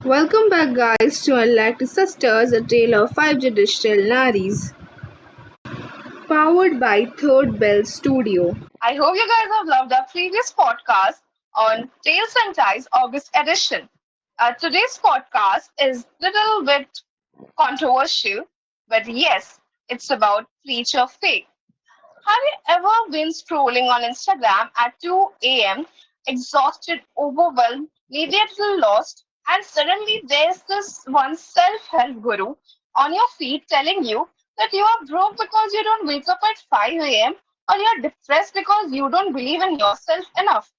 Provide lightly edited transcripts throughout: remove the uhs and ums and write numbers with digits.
Welcome back, guys, to Unlocked Sisters, a tale of five Digital Naaris, powered by Third Bell Studio. I hope you guys have loved our previous podcast on Tales and Ties August edition. Today's podcast is a little bit controversial, but yes, it's about preacher fake. Have you ever been scrolling on Instagram at 2 a.m., exhausted, overwhelmed, maybe a little lost, and suddenly there's this one self help guru on your feed telling you that you are broke because you don't wake up at 5 a.m., or you're depressed because you don't believe in yourself enough?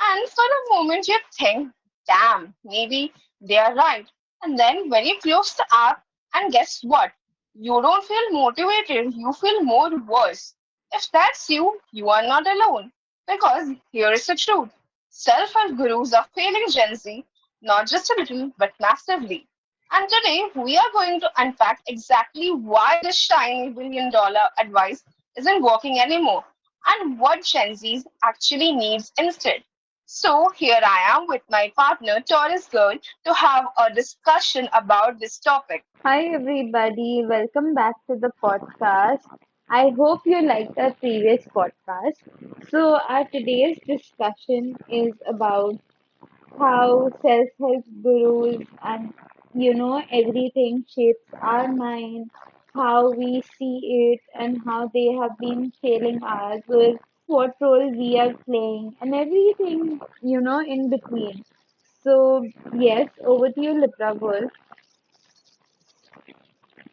And for a moment, you think, damn, maybe they are right. And then when you close the app, and guess what? You don't feel motivated, you feel more worse. If that's you, you are not alone. Because here is the truth, self help gurus are failing Gen Z, not just a little, but massively. And today, we are going to unpack exactly why this shiny $1 billion advice isn't working anymore and what Gen Z actually needs instead. So here I am with my partner, Taurus Girl, to have a discussion about this topic. Hi everybody, welcome back to the podcast. I hope you liked our previous podcast. So, our today's discussion is about how self-help gurus and everything shapes our mind, how we see it, and how they have been failing ours, or what role we are playing, and everything in between. So, yes, over to you, Lipra girl.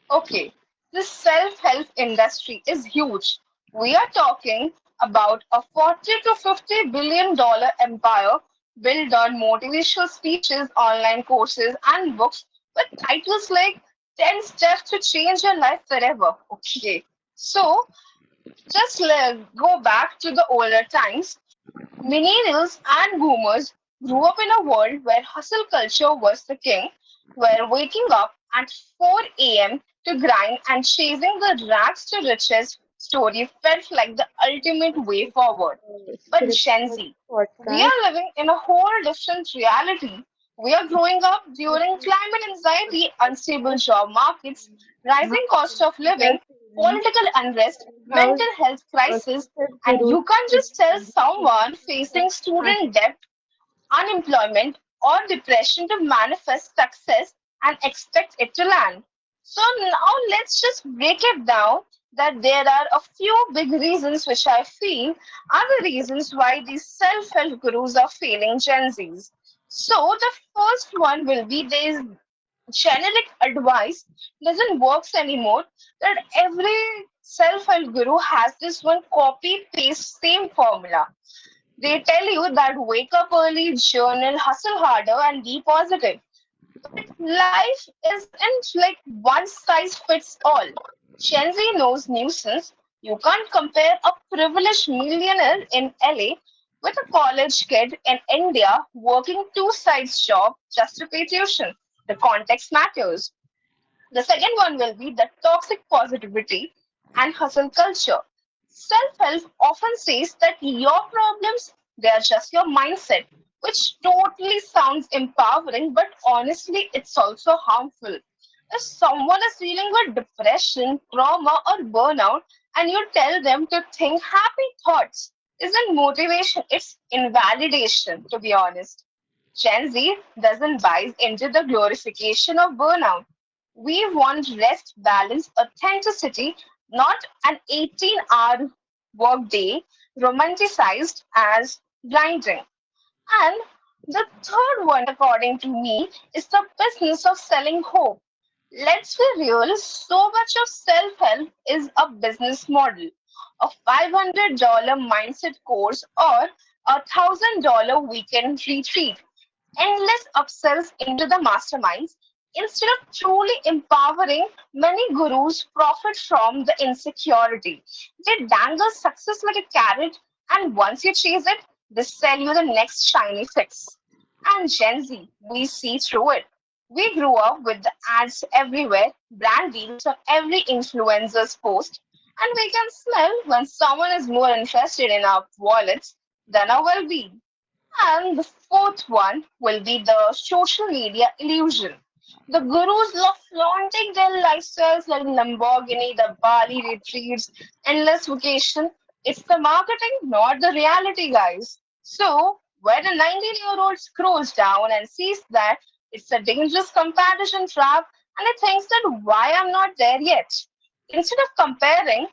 Okay, the self-help industry is huge. We are talking about a 40 to 50 billion dollar empire built on motivational speeches, online courses, and books with titles like 10 Steps to Change Your Life Forever. Okay, so just go back to the older times. Millennials and boomers grew up in a world where hustle culture was the king, where waking up at 4 a.m. to grind and chasing the rags to riches story felt like the ultimate way forward. But Gen Scripted Z, we podcast. are living in a whole different reality. We are growing up during climate anxiety, unstable job markets, rising cost of living, political unrest, How mental health crisis, success and gurus you can't just tell someone facing student debt, unemployment, or depression to manifest success and expect it to land. So now let's just break it down that there are a few big reasons which I feel are the reasons why these self-help gurus are failing Gen Zs. So the first one will be this generic advice doesn't works anymore, that every self-help guru has this one copy paste same formula. They tell you that wake up early, journal, hustle harder, and be positive. But life isn't like one size fits all. Gen Z knows nuisance. You can't compare a privileged millionaire in LA with a college kid in India working two sides job just to pay tuition. The context matters. The second one will be the toxic positivity and hustle culture. Self-help often says that your problems, they are just your mindset, which totally sounds empowering, but honestly, it's also harmful. If someone is dealing with depression, trauma, or burnout, and you tell them to think happy thoughts, isn't motivation, it's invalidation, to be honest. Gen Z doesn't buy into the glorification of burnout. We want rest, balance, authenticity, not an 18-hour workday romanticized as grinding. And the third one, according to me, is the business of selling hope. Let's be real, so much of self help is a business model. A $500 mindset course or a $1,000 weekend retreat, endless upsells into the masterminds. Instead of truly empowering, many gurus profit from the insecurity. They dangle success like a carrot, and once you chase it, they sell you the next shiny fix. And Gen Z, we see through it. We grew up with the ads everywhere, brand deals on every influencer's post, and we can smell when someone is more interested in our wallets than our well being. And the fourth one will be the social media illusion. The gurus love flaunting their lifestyles like Lamborghini, the Bali retreats, endless vacation. It's the marketing, not the reality, guys. So, when a 19-year-old scrolls down and sees that it's a dangerous comparison trap and it thinks that why I'm not there yet, instead of comparing,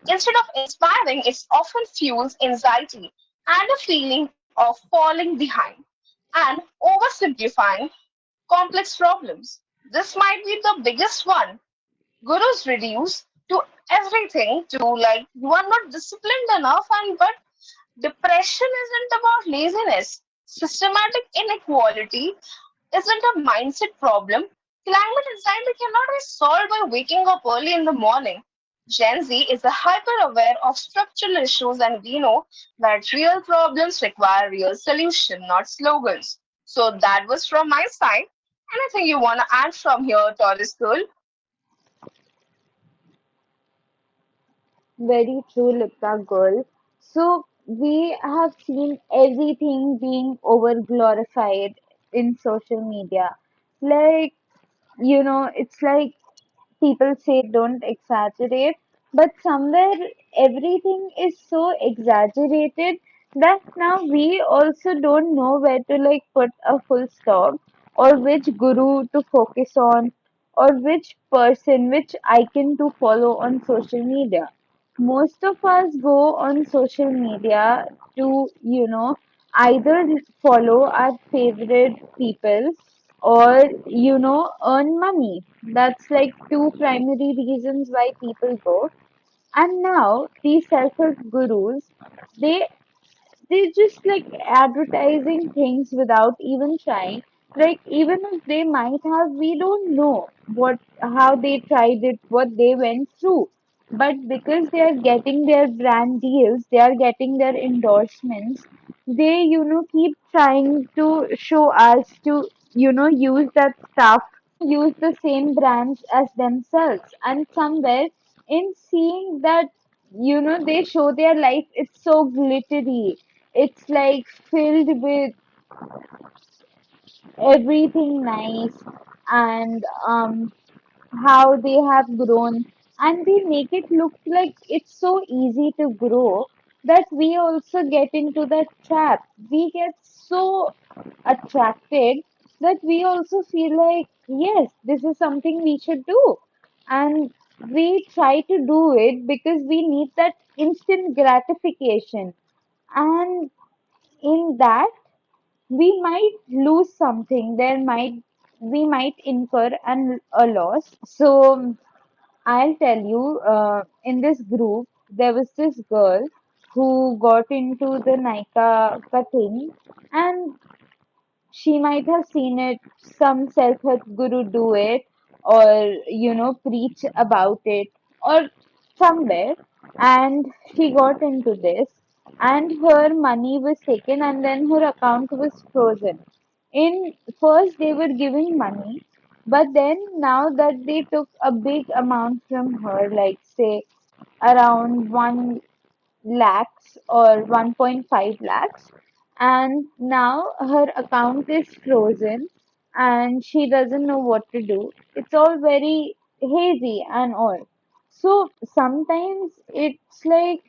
instead of inspiring, it often fuels anxiety and a feeling of falling behind and oversimplifying complex problems. This might be the biggest one. Gurus reduce to everything to like you are not disciplined enough and but depression isn't about laziness. Systematic inequality isn't a mindset problem. Climate anxiety cannot be solved by waking up early in the morning. Gen Z is hyper aware of structural issues, and we know that real problems require real solution, not slogans. So that was from my side. Anything you want to add from here, Taurus Girl? Very true, Lipta girl. So we have seen everything being over glorified in social media. Like, it's like people say don't exaggerate, but somewhere everything is so exaggerated that now we also don't know where to like put a full stop, or which guru to focus on, or which person, which icon to follow on social media. Most of us go on social media to, either follow our favorite people or, earn money. That's like two primary reasons why people go. And now these self-help gurus, they they just like advertising things without even trying. Like even if they might have, we don't know what how they tried it, what they went through. But because they are getting their brand deals, they are getting their endorsements, they keep trying to show us to use that stuff, use the same brands as themselves. And somewhere in seeing that, they show their life, it's so glittery, it's like filled with everything nice, and how they have grown, and they make it look like it's so easy to grow that we also get into that trap. We get so attracted that we also feel like, yes, this is something we should do. And we try to do it because we need that instant gratification. And in that, we might lose something. We might incur a loss. So I'll tell you, in this group, there was this girl who got into the Nika thing, and she might have seen it, some self-help guru do it, or preach about it, or somewhere, and she got into this, and her money was taken, and then her account was frozen. In first they were giving money, but then now that they took a big amount from her, like say around 1 lakhs or 1.5 lakhs, and now her account is frozen and she doesn't know what to do. It's all very hazy and all. So sometimes it's like,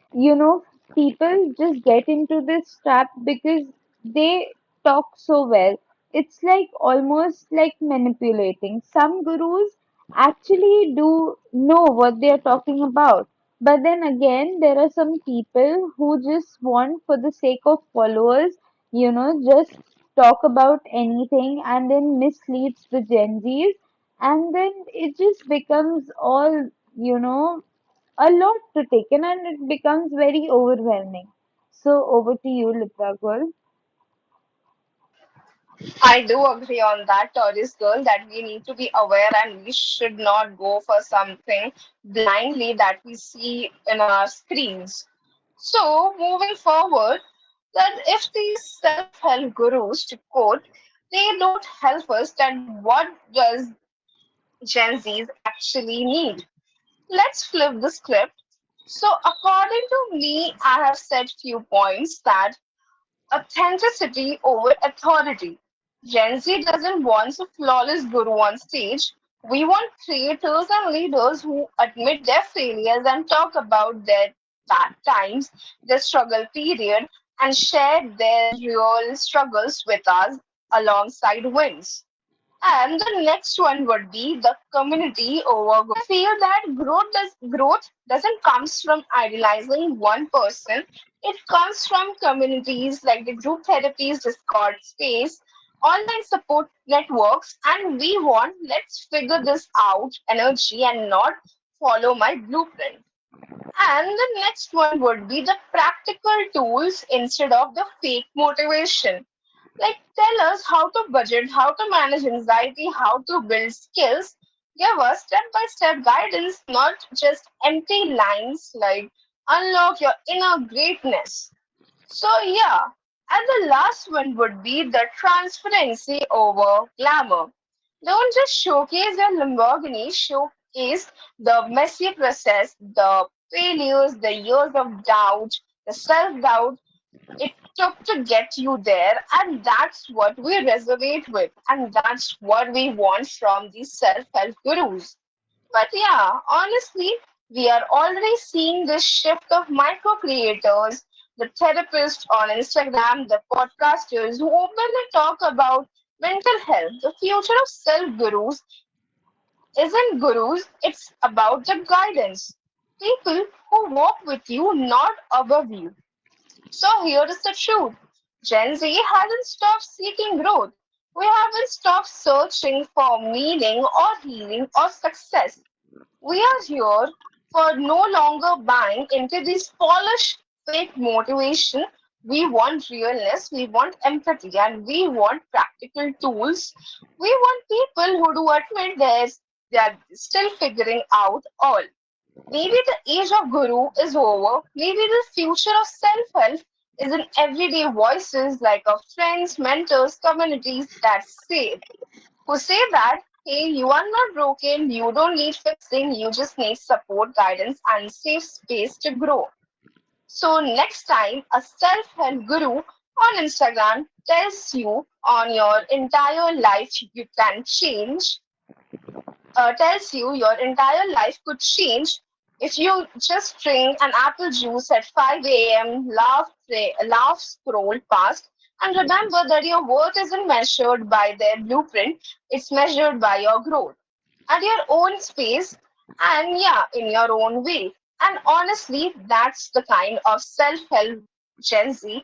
people just get into this trap because they talk so well. It's like almost like manipulating. Some gurus actually do know what they're talking about, but then again, there are some people who just want, for the sake of followers, just talk about anything and then misleads the Gen Zs. And then it just becomes all, a lot to take in, and it becomes very overwhelming. So, over to you, Lipra girl. I do agree on that, Taurus Girl, that we need to be aware and we should not go for something blindly that we see in our screens. So, moving forward, that if these self-help gurus, to quote, they don't help us, then what does Gen Zs actually need? Let's flip the script. So, according to me, I have set few points that authenticity over authority. Gen Z doesn't want a flawless guru on stage. We want creators and leaders who admit their failures and talk about their bad times, their struggle period, and share their real struggles with us alongside wins. And the next one would be the community over growth. I feel that growth doesn't comes from idealizing one person. It comes from communities like the group therapies, Discord space, online support networks, and we want let's figure this out energy and not follow my blueprint. And the next one would be the practical tools instead of the fake motivation. Like, tell us how to budget, how to manage anxiety, how to build skills. Give us step by step guidance, not just empty lines like unlock your inner greatness. So, yeah, and the last one would be the transparency over glamour. Don't just showcase your Lamborghini, showcase the messy process, the failures, the years of doubt, the self doubt it took to get you there, and that's what we resonate with, and that's what we want from these self-help gurus. But yeah, honestly, we are already seeing this shift of micro creators, the therapists on Instagram, the podcasters who openly talk about mental health. The future of self gurus isn't gurus, it's about the guidance. People who walk with you, not above you. So here is the truth. Gen Z hasn't stopped seeking growth. We haven't stopped searching for meaning or healing or success. We are here for no longer buying into this polished fake motivation. We want realness, we want empathy, and we want practical tools. We want people who do admit they are still figuring out all. Maybe the age of guru is over. Maybe the future of self-help is in everyday voices like our friends, mentors, communities that say, who say that, hey, you are not broken, you don't need fixing, you just need support, guidance, and safe space to grow. So next time a self-help guru on Instagram tells you on your entire life you can change, tells you your entire life could change if you just drink an apple juice at 5 a.m., laugh, scroll past, and remember that your worth isn't measured by their blueprint, it's measured by your growth at your own space and, yeah, in your own way. And honestly, that's the kind of self help Gen Z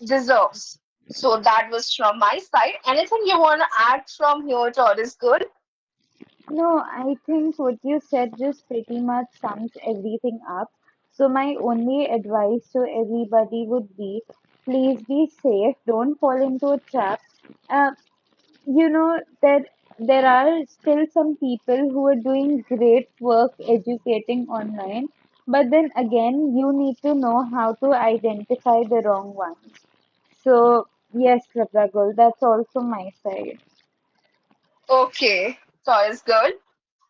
deserves. So that was from my side. Anything you want to add from here, Taurus Girl? No, I think what you said just pretty much sums everything up. So my only advice to everybody would be, please be safe. Don't fall into a trap. Uh, that there are still some people who are doing great work educating online, but then again, you need to know how to identify the wrong ones. So yes, Prabhagul, that's also my side. Okay, Taurus Girl.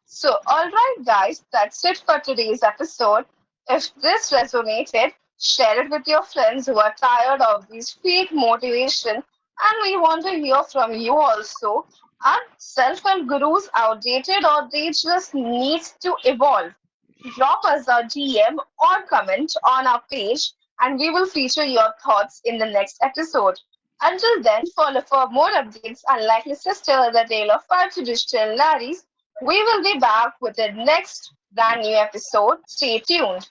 So, alright, guys, that's it for today's episode. If this resonated, share it with your friends who are tired of these fake motivation, and we want to hear from you also. Are self help gurus outdated or they just need to evolve? Drop us a DM or comment on our page, and we will feature your thoughts in the next episode. Until then, follow for more updates. Unlikely Sister, the tale of five Digital Naaris. We will be back with the next brand new episode. Stay tuned.